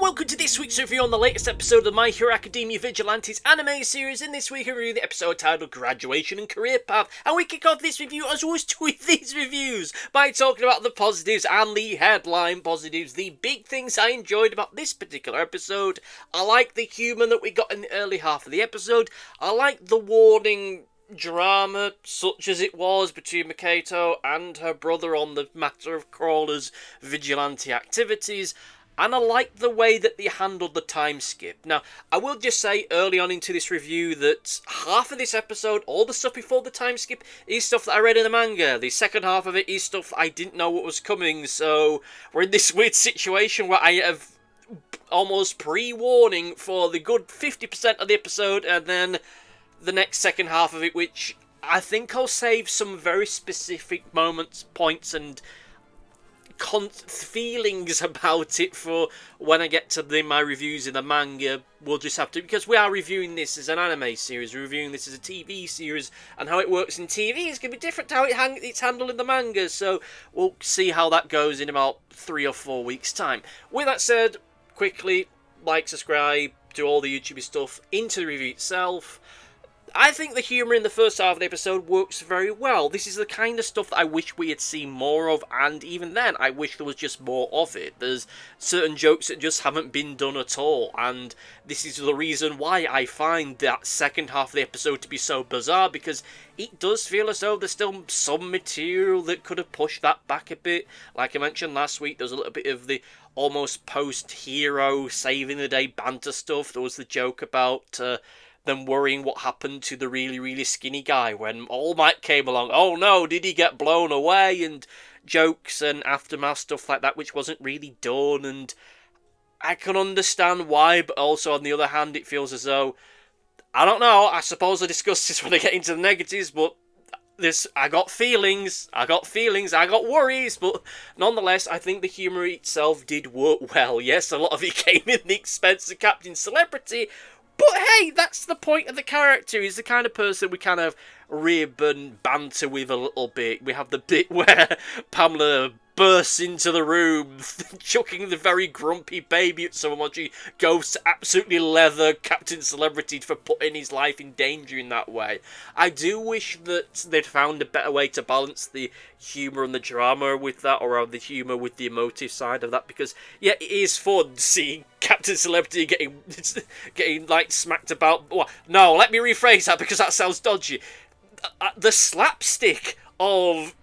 welcome to this week's review on the latest episode of My Hero Academia Vigilantes anime series. In this week I review the episode titled Graduation and Career Path, and we kick off this review as always with these reviews by talking about the positives and the headline positives, the big things I enjoyed about this particular episode. I like the humour that we got in the early half of the episode. I like the warning drama, such as it was, between Makoto and her brother on the matter of Crawler's vigilante activities. And I like the way that they handled the time skip. Now, I will just say early on into this review that half of this episode, all the stuff before the time skip, is stuff that I read in the manga. The second half of it is stuff I didn't know what was coming. So we're in this weird situation where I have almost pre-warning for the good 50% of the episode, and then the next second half of it, which I think I'll save some very specific moments, points, and feelings about it for when I get to my reviews in the manga. We'll just have to, because we are reviewing this as an anime series, we're reviewing this as a TV series, and how it works in TV is going to be different to how it's handled in the manga, so we'll see how that goes in about 3 or 4 weeks' time. With that said, quickly, like, subscribe, do all the YouTube stuff, into the review itself. I think the humour in the first half of the episode works very well. This is the kind of stuff that I wish we had seen more of, and even then, I wish there was just more of it. There's certain jokes that just haven't been done at all, and this is the reason why I find that second half of the episode to be so bizarre, because it does feel as though there's still some material that could have pushed that back a bit. Like I mentioned last week, there's a little bit of the almost post-hero saving the day banter stuff. There was the joke about them worrying what happened to the really skinny guy when All Might came along. Oh no, did he get blown away? And jokes and aftermath stuff like that, which wasn't really done. And I can understand why, but also on the other hand, it feels as though, I don't know, I suppose I discuss this when I get into the negatives, but I got feelings, I got worries, but nonetheless, I think the humour itself did work well. Yes, a lot of it came in the expense of Captain Celebrity, but hey, that's the point of the character. He's the kind of person we kind of rib and banter with a little bit. We have the bit where Pamela bursts into the room, chucking the very grumpy baby at someone while she goes to absolutely leather Captain Celebrity for putting his life in danger in that way. I do wish that they'd found a better way to balance the humour and the drama with that, or the humour with the emotive side of that, because, yeah, it is fun seeing Captain Celebrity getting like, smacked about. Well, no, let me rephrase that, because that sounds dodgy. The slapstick of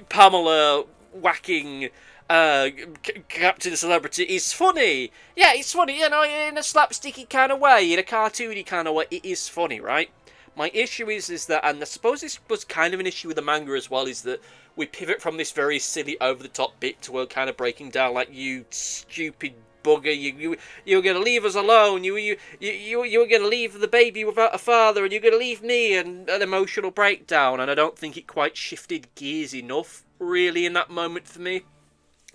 Pamela whacking Captain Celebrity is funny. Yeah, it's funny, you know, in a slapsticky kind of way, in a cartoony kind of way. It is funny, right? My issue is that, and I suppose this was kind of an issue with the manga as well, is that we pivot from this very silly, over-the-top bit to a kind of breaking down, like, you stupid bugger, you're gonna leave us alone, you're gonna leave the baby without a father, and you're gonna leave me, and an emotional breakdown. And I don't think it quite shifted gears enough, really, in that moment for me.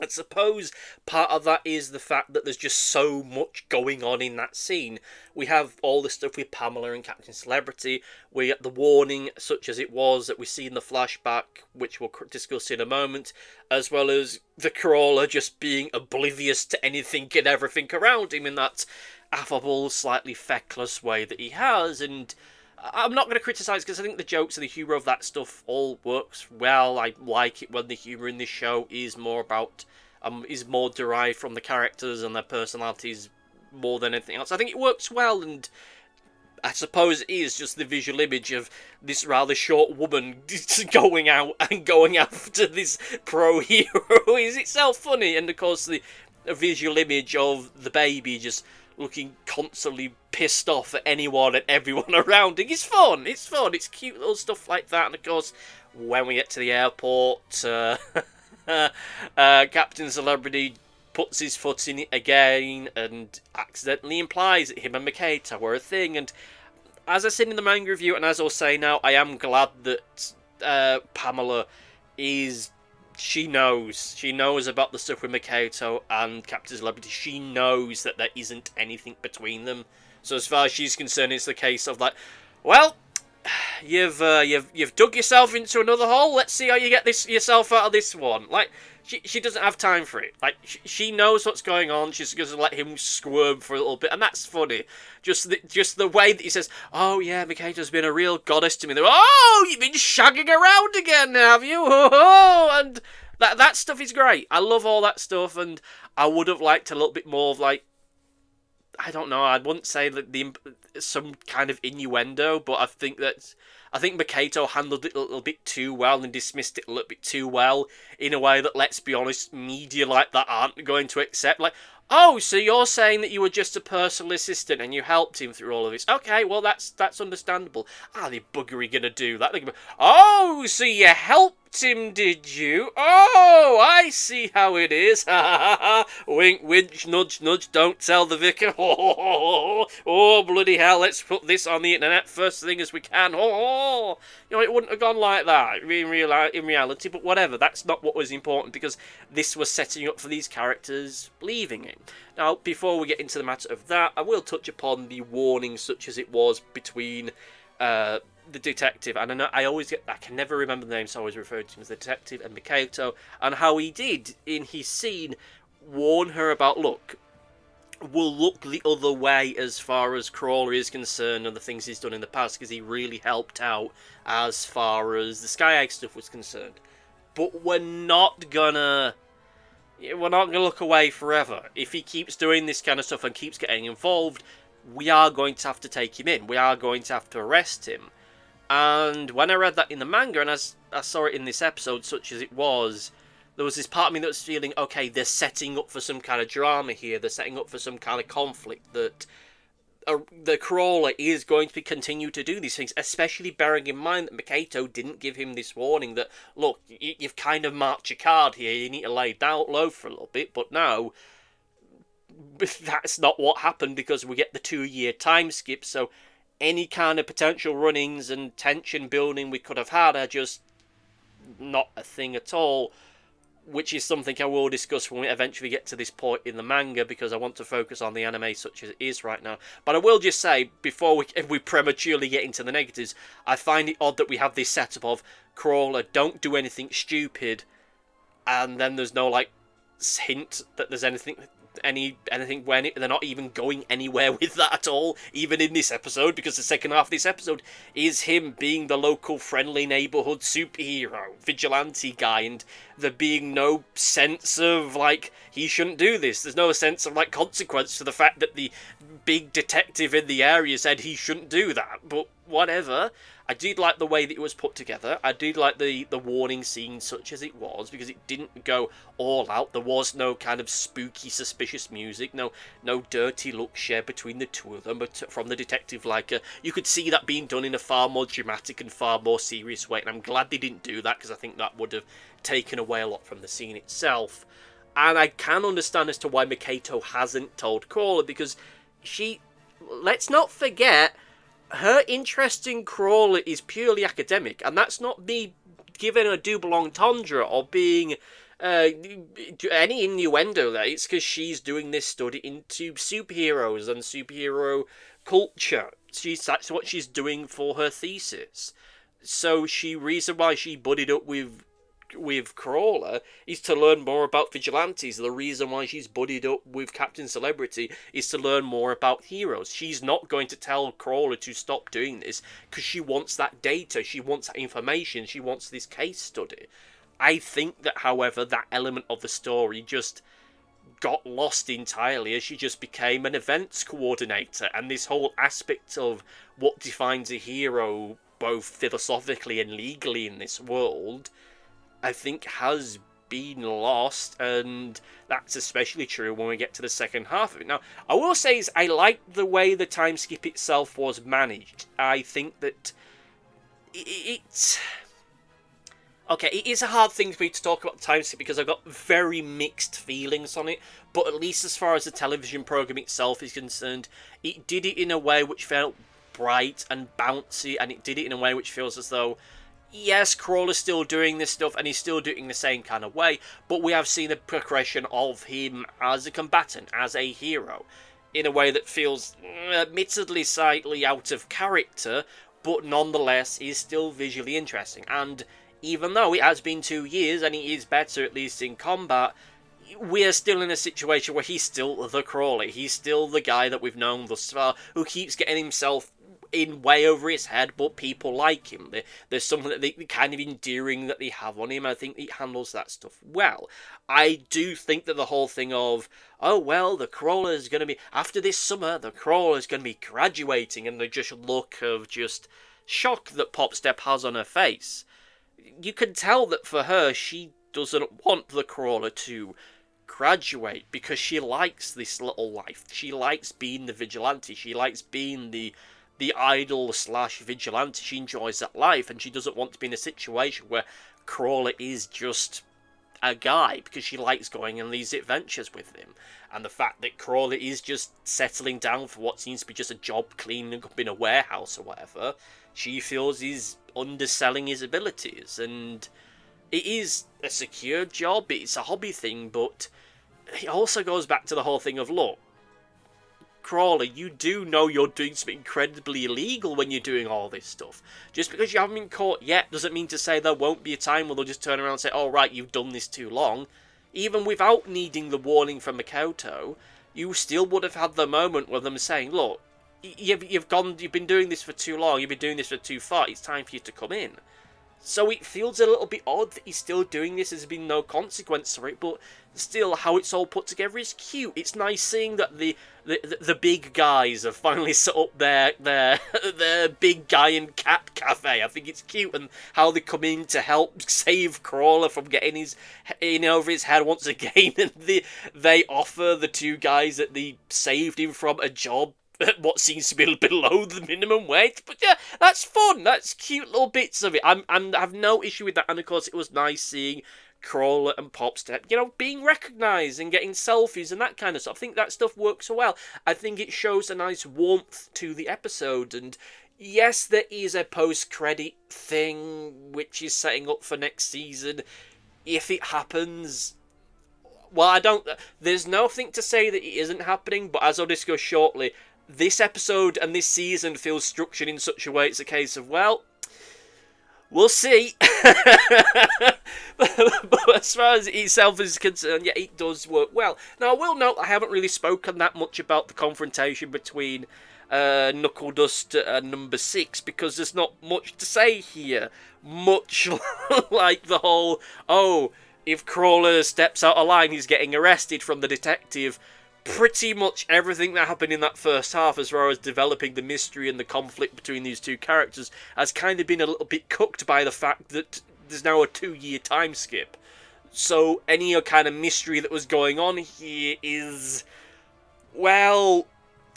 I suppose part of that is the fact that there's just so much going on in that scene. We have all the stuff with Pamela and Captain Celebrity. We get the warning, such as it was, that we see in the flashback, which we'll discuss in a moment, as well as the Crawler just being oblivious to anything and everything around him in that affable, slightly feckless way that he has. And I'm not going to criticise, because I think the jokes and the humour of that stuff all works well. I like it when the humour in this show is more about, is more derived from the characters and their personalities more than anything else. I think it works well, and I suppose it is just the visual image of this rather short woman going out after this pro-hero is itself funny, and of course the visual image of the baby just looking constantly pissed off at anyone and everyone around him. It's fun, it's cute little stuff like that. And of course, when we get to the airport, Captain Celebrity puts his foot in it again and accidentally implies that him and Makoto were a thing. And as I said in the manga review, and as I'll say now, I am glad that Pamela is... She knows about the stuff with Makoto and Captain Celebrity. She knows that there isn't anything between them. So as far as she's concerned, it's the case of like, well, you've dug yourself into another hole. Let's see how you get yourself out of this one. Like, she doesn't have time for it. Like, she knows what's going on. She's going to let him squirm for a little bit, and that's funny. Just the way that he says, "Oh yeah, Makato's been a real goddess to me." They're, "Oh, you've been shagging around again, have you?" And that stuff is great. I love all that stuff, and I would have liked a little bit more of, like, I don't know. I wouldn't say that some kind of innuendo, but I think Makoto handled it a little bit too well and dismissed it a little bit too well in a way that, let's be honest, media like that aren't going to accept. Like, oh, so you're saying that you were just a personal assistant and you helped him through all of this? Okay, well that's understandable. Are they buggery gonna do that? Oh, so you helped him, did you? Oh, I see how it is. Ha ha ha! Wink, wink, nudge, nudge. Don't tell the vicar. Oh, bloody hell! Let's put this on the internet first thing as we can. It wouldn't have gone like that in reality. But whatever. That's not what was important, because this was setting up for these characters leaving it. Now, before we get into the matter of that, I will touch upon the warning, such as it was between the detective, and I can never remember the name, so I always refer to him as the detective, and Makoto, and how he did, in his scene, warn her about, look, we'll look the other way as far as Crawler is concerned and the things he's done in the past, because he really helped out as far as the Sky Egg stuff was concerned. But we're not gonna look away forever. If he keeps doing this kind of stuff and keeps getting involved, we are going to have to take him in. We are going to have to arrest him. And when I read that in the manga, and as I saw it in this episode, such as it was, there was this part of me that was feeling, okay, they're setting up for some kind of drama here. They're setting up for some kind of conflict, that the Crawler is going to continue to do these things, especially bearing in mind that Makoto didn't give him this warning that, look, you've kind of marked your card here, you need to lay down low for a little bit. But now, that's not what happened, because we get the 2-year time skip, so any kind of potential run-ins and tension building we could have had are just not a thing at all, which is something I will discuss when we eventually get to this point in the manga, because I want to focus on the anime such as it is right now. But I will just say, before we prematurely get into the negatives, I find it odd that we have this setup of Crawler, don't do anything stupid, and then there's no, like, hint that there's anything when they're not even going anywhere with that at all, even in this episode, because the second half of this episode is him being the local friendly neighborhood superhero vigilante guy, and there being no sense of, like, he shouldn't do this. There's no sense of, like, consequence to the fact that the big detective in the area said he shouldn't do that. But whatever. I did like the way that it was put together. I did like the warning scene such as it was, because it didn't go all out. There was no kind of spooky, suspicious music, no dirty look shared between the two of them, but from the detective, like, you could see that being done in a far more dramatic and far more serious way, and I'm glad they didn't do that, because I think that would have taken away a lot from the scene itself. And I can understand as to why Makoto hasn't told Crawler, because let's not forget, her interest in Crawler is purely academic, and that's not me giving a double entendre or being any innuendo there. It's because she's doing this study into superheroes and superhero culture. That's what she's doing for her thesis. So reason why she buddied up with Crawler is to learn more about Vigilantes. The reason why she's buddied up with Captain Celebrity is to learn more about heroes. She's not going to tell Crawler to stop doing this, because she wants that data, she wants that information, she wants this case study. I think that, however, that element of the story just got lost entirely as she just became an events coordinator, and this whole aspect of what defines a hero, both philosophically and legally in this world, I think has been lost, and that's especially true when we get to the second half of it. Now, I will say I like the way the time skip itself was managed. I think that it's... Okay, it is a hard thing for me to talk about the time skip, because I've got very mixed feelings on it, but at least as far as the television program itself is concerned, it did it in a way which felt bright and bouncy, and it did it in a way which feels as though, yes, Crawler's still doing this stuff, and he's still doing the same kind of way, but we have seen a progression of him as a combatant, as a hero, in a way that feels admittedly slightly out of character, but nonetheless is still visually interesting. And even though it has been 2 years and he is better, at least in combat, we're still in a situation where he's still the Crawler. He's still the guy that we've known thus far, who keeps getting himself in way over his head, but people like him. There's something that they kind of endearing that they have on him. I think he handles that stuff well. I do think that the whole thing of, oh well, the Crawler's going to be, after this summer, the Crawler's going to be graduating, and the just look of just shock that Popstep has on her face. You can tell that for her, she doesn't want the Crawler to graduate because she likes this little life. She likes being the vigilante. She likes being the idol / vigilante. She enjoys that life, and she doesn't want to be in a situation where Crawler is just a guy, because she likes going on these adventures with him. And the fact that Crawler is just settling down for what seems to be just a job cleaning up in a warehouse or whatever, she feels is underselling his abilities. And it is a secure job, it's a hobby thing, but it also goes back to the whole thing of, look, Crawler, you do know you're doing something incredibly illegal when you're doing all this stuff. Just because you haven't been caught yet doesn't mean to say there won't be a time where they'll just turn around and say, oh right, you've done this too long. Even without needing the warning from Makoto, you still would have had the moment where them saying, look, you've been doing this for too long, you've been doing this for too far, it's time for you to come in. So it feels a little bit odd that he's still doing this, there's been no consequence for it, but still, how it's all put together is cute. It's nice seeing that the big guys have finally set up their big guy and cat cafe. I think it's cute, and how they come in to help save Crawler from getting his in over his head once again, and they offer the two guys that they saved him from a job at what seems to be below the minimum wage. But yeah, that's fun. That's cute little bits of it. I have no issue with that, and of course it was nice seeing Crawler and Popstep, being recognised and getting selfies and that kind of stuff. I think that stuff works well. I think it shows a nice warmth to the episode, and yes, there is a post-credit thing which is setting up for next season. If it happens, well, there's nothing to say that it isn't happening, but as I'll discuss shortly, this episode and this season feels structured in such a way it's a case of, well, we'll see. But as far as itself is concerned, yeah, it does work well. Now, I will note I haven't really spoken that much about the confrontation between Knuckle Dust and Number 6, because there's not much to say here. Much like the whole, oh, if Crawler steps out of line, he's getting arrested from the detective. Pretty much everything that happened in that first half, as far as developing the mystery and the conflict between these two characters, has kind of been a little bit cooked by the fact that there's now a 2-year time skip. So any kind of mystery that was going on here is, well,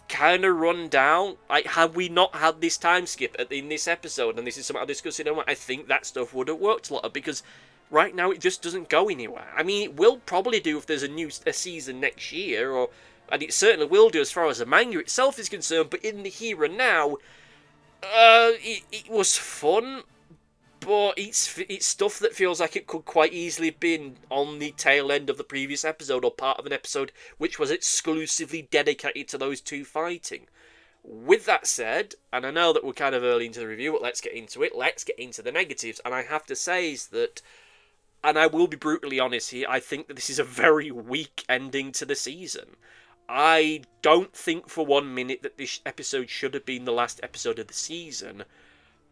kind of run down. Like, had we not had this time skip in this episode, and this is something I'll discuss in a moment, I think that stuff would have worked a lot, because right now it just doesn't go anywhere. I mean, it will probably do if there's a season next year, and it certainly will do as far as the manga itself is concerned, but in the here and now, it was fun, but it's stuff that feels like it could quite easily have been on the tail end of the previous episode, or part of an episode which was exclusively dedicated to those two fighting. With that said, and I know that we're kind of early into the review, but let's get into it. Let's get into the negatives, and I have to say is that, and I will be brutally honest here, I think that this is a very weak ending to the season. I don't think for 1 minute that this episode should have been the last episode of the season.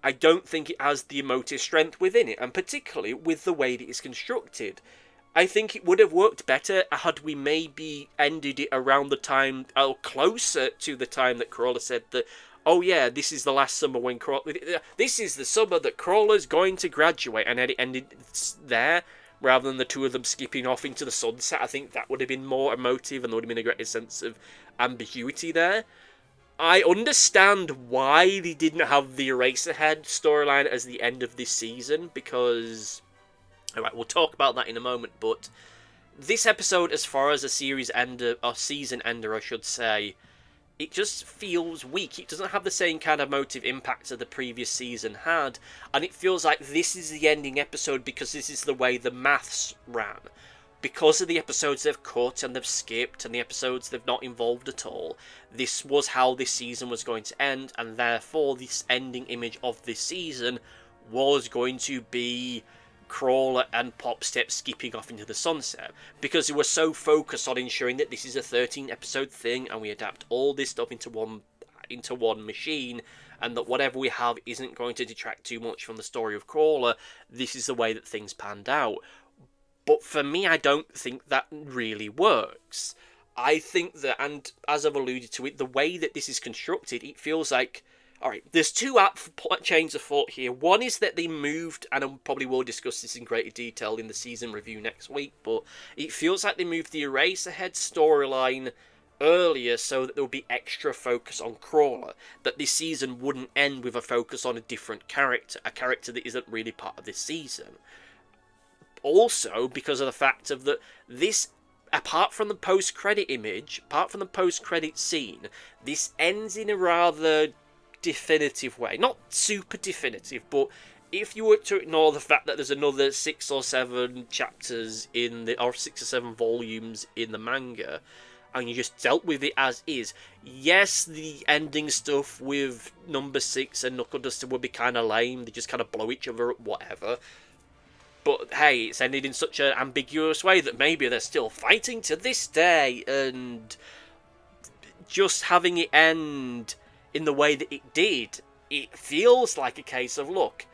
I don't think it has the emotive strength within it, and particularly with the way that it's constructed. I think it would have worked better had we maybe ended it around the time, or closer to the time that Crawler said that, oh yeah, this is the last summer when this is the summer that Crawler's going to graduate, and then it ended there, rather than the two of them skipping off into the sunset. I think that would have been more emotive, and there would have been a greater sense of ambiguity there. I understand why they didn't have the Eraserhead storyline as the end of this season, because, alright, we'll talk about that in a moment, but this episode, as far as a series ender, or season ender I should say, it just feels weak. It doesn't have the same kind of emotive impact that the previous season had, and it feels like this is the ending episode because this is the way the maths ran. because of the episodes they've cut and they've skipped and the episodes they've not involved at all, this was how this season was going to end, and therefore this ending image of this season was going to be Crawler and Popstep skipping off into the sunset, because they were so focused on ensuring that this is a 13 episode thing and we adapt all this stuff into one machine, and that whatever we have isn't going to detract too much from the story of Crawler. This is the way that things panned out. But for me, I don't think that really works. I think that, and as I've alluded to it, the way that this is constructed, it feels like, alright, there's two chains of thought here. One is that they moved, and I probably will discuss this in greater detail in the season review next week, but it feels like they moved the Eraserhead storyline earlier so that there would be extra focus on Crawler, that this season wouldn't end with a focus on a different character, a character that isn't really part of this season. Also, because of the fact of that this, apart from the post-credit image, apart from the post-credit scene, this ends in a rather definitive way. Not super definitive, but if you were to ignore the fact that there's another 6 or 7 chapters or 6 or 7 volumes in the manga, and you just dealt with it as is, yes, the ending stuff with number 6 and Knuckle Duster would be kind of lame. They just kind of blow each other up, whatever. But hey, it's ended in such an ambiguous way that maybe they're still fighting to this day, and just having it end in the way that it did, it feels like a case of, look,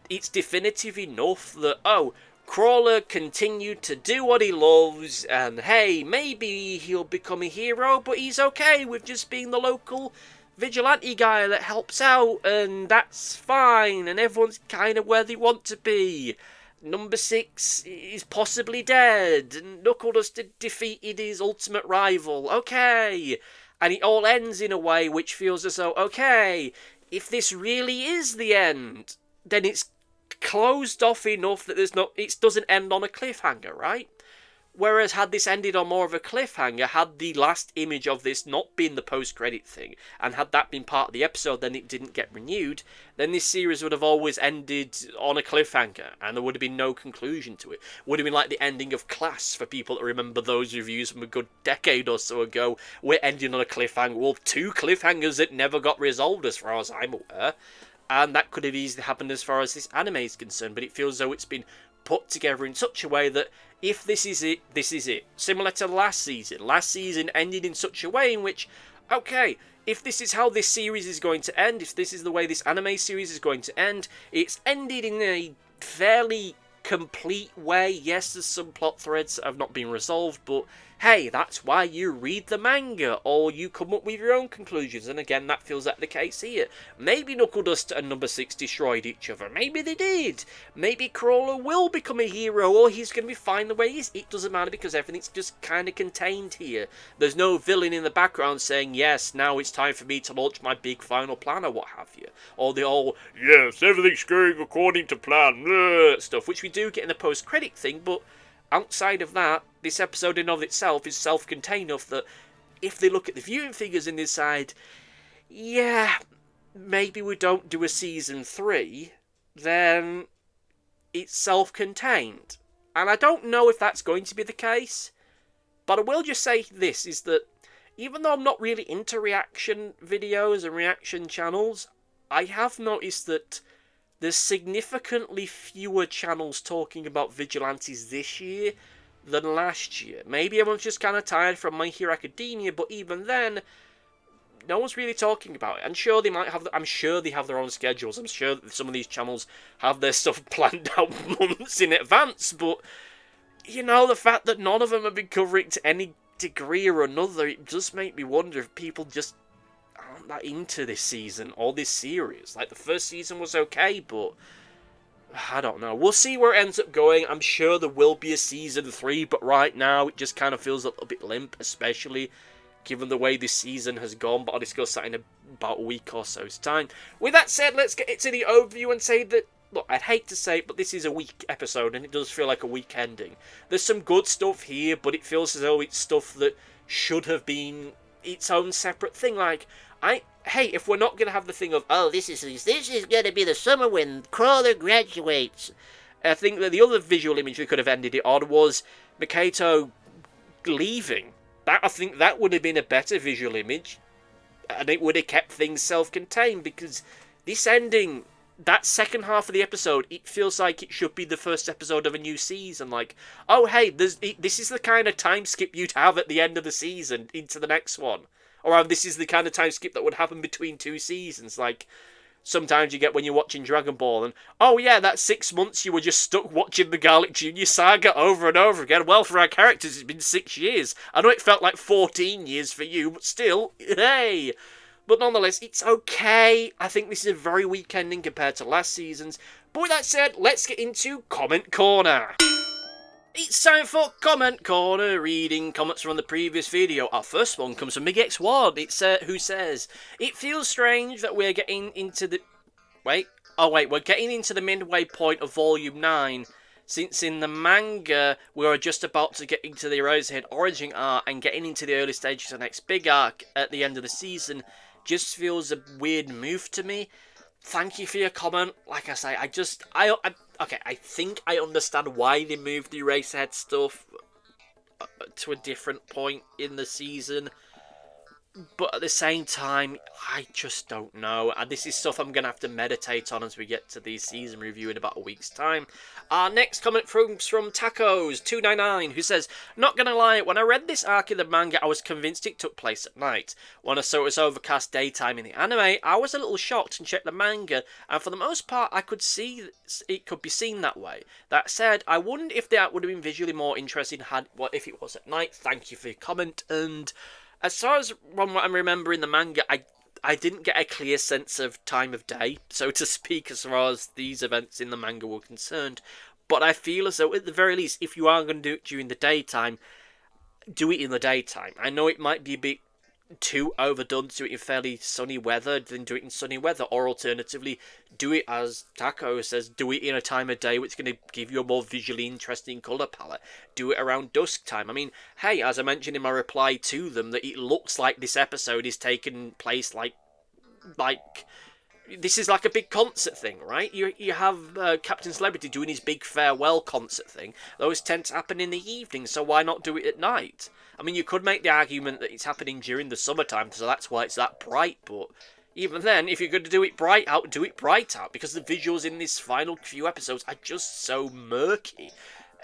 it's definitive enough that, oh, Crawler continued to do what he loves, and hey, maybe he'll become a hero, but he's okay with just being the local vigilante guy that helps out, and that's fine, and everyone's kind of where they want to be. Number 6 is possibly dead, and Knuckle Duster defeated his ultimate rival. Okay. And it all ends in a way which feels as though, okay, if this really is the end, then it's closed off enough that it doesn't end on a cliffhanger, right? Whereas had this ended on more of a cliffhanger, had the last image of this not been the post-credit thing, and had that been part of the episode, then it didn't get renewed, then this series would have always ended on a cliffhanger, and there would have been no conclusion to it. Would have been like the ending of Class, for people that remember those reviews from a good decade or so ago. We're ending on a cliffhanger. Well, 2 cliffhangers that never got resolved as far as I'm aware. And that could have easily happened as far as this anime is concerned, but it feels as though it's been put together in such a way that if this is it, this is it. Similar to last season. Last season ended in such a way in which, okay, if this is how this series is going to end, if this is the way this anime series is going to end, it's ended in a fairly complete way. Yes, there's some plot threads that have not been resolved, but hey, that's why you read the manga, or you come up with your own conclusions, and again, that feels like the case here. Maybe Knuckle Duster and Number 6 destroyed each other, maybe they did, maybe Crawler will become a hero, or he's going to be fine the way he is. It doesn't matter, because everything's just kind of contained here. There's no villain in the background saying, yes, now it's time for me to launch my big final plan, or what have you. Or the whole, yes, everything's going according to plan, stuff, which we do get in the post-credit thing, but outside of that, this episode in of itself is self-contained enough that if they look at the viewing figures in this side, yeah, maybe we don't do a season 3, then it's self-contained. And I don't know if that's going to be the case, but I will just say this, is that even though I'm not really into reaction videos and reaction channels, I have noticed that there's significantly fewer channels talking about Vigilantes this year than last year. Maybe everyone's just kind of tired from My Hero Academia, but even then, no one's really talking about it. And sure, I'm sure they have their own schedules. I'm sure that some of these channels have their stuff planned out months in advance, but, you know, the fact that none of them have been covering it to any degree or another, it does make me wonder if people just aren't that into this season or this series. Like, the first season was okay, but I don't know. We'll see where it ends up going. I'm sure there will be a season 3, but right now it just kind of feels a little bit limp, especially given the way this season has gone, but I'll discuss that in about a week or so's time. With that said, let's get into the overview and say that, look, I'd hate to say it, but this is a weak episode, and it does feel like a weak ending. There's some good stuff here, but it feels as though it's stuff that should have been its own separate thing. Like, hey, if we're not going to have the thing of, oh, this is going to be the summer when Crawler graduates, I think that the other visual image we could have ended it on was Makoto leaving. I think that would have been a better visual image, and it would have kept things self-contained, because this ending, that second half of the episode, it feels like it should be the first episode of a new season. Like, oh hey, this is the kind of time skip you'd have at the end of the season into the next one. Or this is the kind of time skip that would happen between two seasons. Like, sometimes you get when you're watching Dragon Ball, and oh yeah, that 6 months you were just stuck watching the Garlic Jr. saga over and over again. Well, for our characters, it's been 6 years. I know it felt like 14 years for you, but still, hey. But nonetheless, it's okay. I think this is a very weak ending compared to last season's. But with that said, let's get into Comment Corner. It's time for Comment Corner, reading comments from the previous video. Our first one comes from MigX1. It's who says, "It feels strange that we're getting into the... we're getting into the midway point of Volume 9, since in the manga we are just about to get into the Eraserhead origin arc, and getting into the early stages of the next big arc at the end of the season just feels a weird move to me." Thank you for your comment. Like I say, I think I understand why they moved the Eraserhead stuff to a different point in the season. But at the same time, I just don't know. And this is stuff I'm going to have to meditate on as we get to the season review in about a week's time. Our next comment comes from Tacos299, who says, "Not going to lie, when I read this arc in the manga, I was convinced it took place at night. When I saw it was overcast daytime in the anime, I was a little shocked and checked the manga, and for the most part, I could see it could be seen that way. That said, I wondered if the art would have been visually more interesting if it was at night. Thank you for your comment." And as far as from what I remember in the manga, I didn't get a clear sense of time of day, so to speak, as far as these events in the manga were concerned. But I feel as though, at the very least, if you are going to do it during the daytime, do it in the daytime. I know it might be a bit too overdone to do it in fairly sunny weather, then do it in sunny weather, or alternatively, do it, as Taco says, do it in a time of day which is going to give you a more visually interesting colour palette. Do it around dusk time. I mean, hey, as I mentioned in my reply to them, that it looks like this episode is taking place like this is like a big concert thing, right? You have Captain Celebrity doing his big farewell concert thing. Those tend to happen in the evening, so why not do it at night? I mean, you could make the argument that it's happening during the summertime, so that's why it's that bright, but even then, if you're going to do it bright out, do it bright out, because the visuals in this final few episodes are just so murky.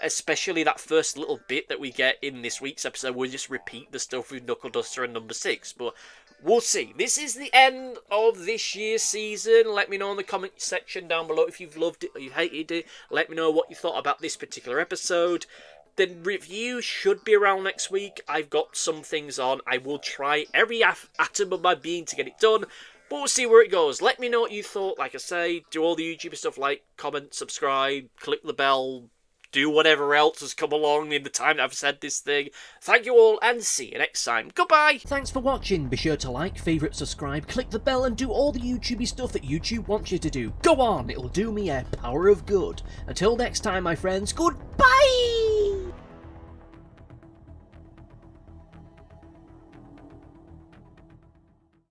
Especially that first little bit that we get in this week's episode. We'll just repeat the stuff with Knuckle Duster and number 6, but we'll see. This is the end of this year's season. Let me know in the comment section down below if you've loved it or you hated it. Let me know what you thought about this particular episode. The review should be around next week. I've got some things on. I will try every atom of my being to get it done, but we'll see where it goes. Let me know what you thought. Like I say, do all the YouTuber stuff like comment, subscribe, click the bell, do whatever else has come along in the time that I've said this thing. Thank you all, and see you next time. Goodbye! Thanks for watching. Be sure to like, favourite, subscribe, click the bell, and do all the YouTubey stuff that YouTube wants you to do. Go on, it'll do me a power of good. Until next time, my friends, goodbye!